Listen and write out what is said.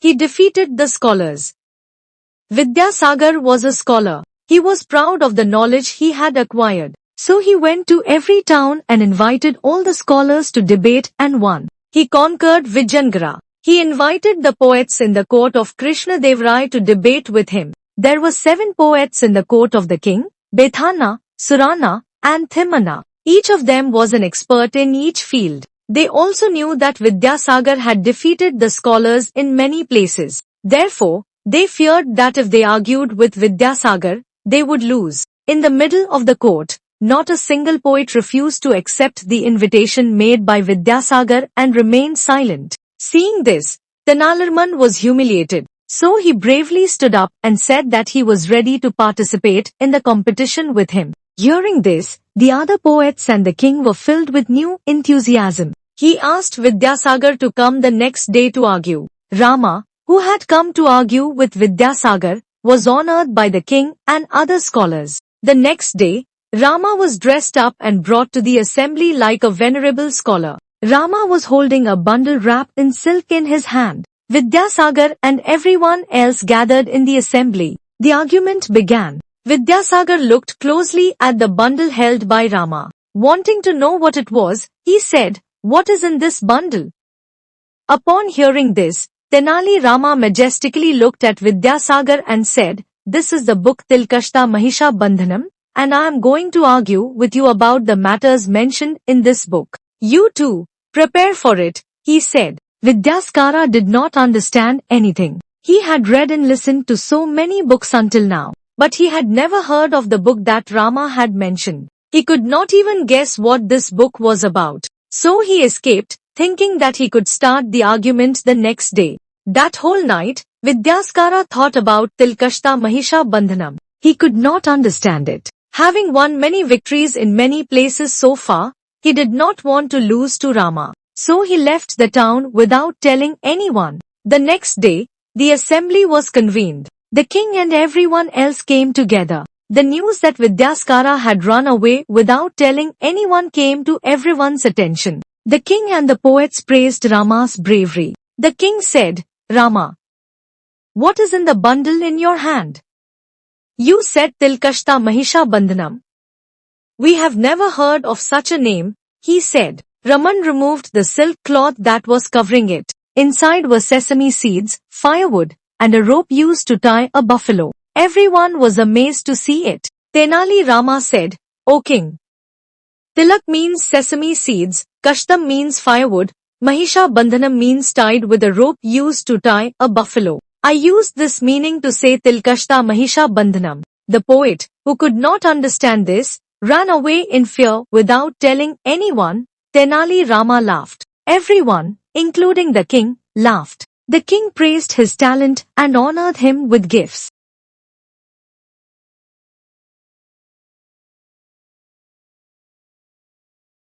he defeated the scholars. Vidyasagar was a scholar. He was proud of the knowledge he had acquired. So he went to every town and invited all the scholars to debate and won. He conquered Vijayanagara. He invited the poets in the court of Krishna Dev Rai to debate with him. There were 7 poets in the court of the king, Bethana, Surana, and Thimana. Each of them was an expert in each field. They also knew that Vidyasagar had defeated the scholars in many places. Therefore, they feared that if they argued with Vidyasagar, they would lose. In the middle of the court, not a single poet refused to accept the invitation made by Vidyasagar and remained silent. Seeing this, Tenali was humiliated. So he bravely stood up and said that he was ready to participate in the competition with him. Hearing this, the other poets and the king were filled with new enthusiasm. He asked Vidyasagar to come the next day to argue. Rama, who had come to argue with Vidyasagar, was honored by the king and other scholars. The next day, Rama was dressed up and brought to the assembly like a venerable scholar. Rama was holding a bundle wrapped in silk in his hand. Vidyasagar and everyone else gathered in the assembly. The argument began. Vidyasagar looked closely at the bundle held by Rama. Wanting to know what it was, he said, "What is in this bundle?" Upon hearing this, Tenali Rama majestically looked at Vidyasagar and said, "This is the book Tilkashta Mahisha Bandhanam, and I am going to argue with you about the matters mentioned in this book. You too, prepare for it," he said. Vidyasagar did not understand anything. He had read and listened to so many books until now, but he had never heard of the book that Rama had mentioned. He could not even guess what this book was about. So he escaped, thinking that he could start the argument the next day. That whole night, Vidyasagar thought about Tilkashta Mahisha Bandhanam. He could not understand it. Having won many victories in many places so far, he did not want to lose to Rama. So he left the town without telling anyone. The next day, the assembly was convened. The king and everyone else came together. The news that Vidyasagar had run away without telling anyone came to everyone's attention. The king and the poets praised Rama's bravery. The king said, "Rama, what is in the bundle in your hand? You said Tilkashta Mahisha Bandhanam. We have never heard of such a name," he said. Raman removed the silk cloth that was covering it. Inside were sesame seeds, firewood, and a rope used to tie a buffalo. Everyone was amazed to see it. Tenali Rama said, "O king, Tilak means sesame seeds, Kashtam means firewood, Mahisha Bandhanam means tied with a rope used to tie a buffalo. I used this meaning to say Tilkashta Mahisha Bandhanam." The poet, who could not understand this, ran away in fear without telling anyone. Tenali Rama laughed. Everyone, including the king, laughed. The king praised his talent and honored him with gifts.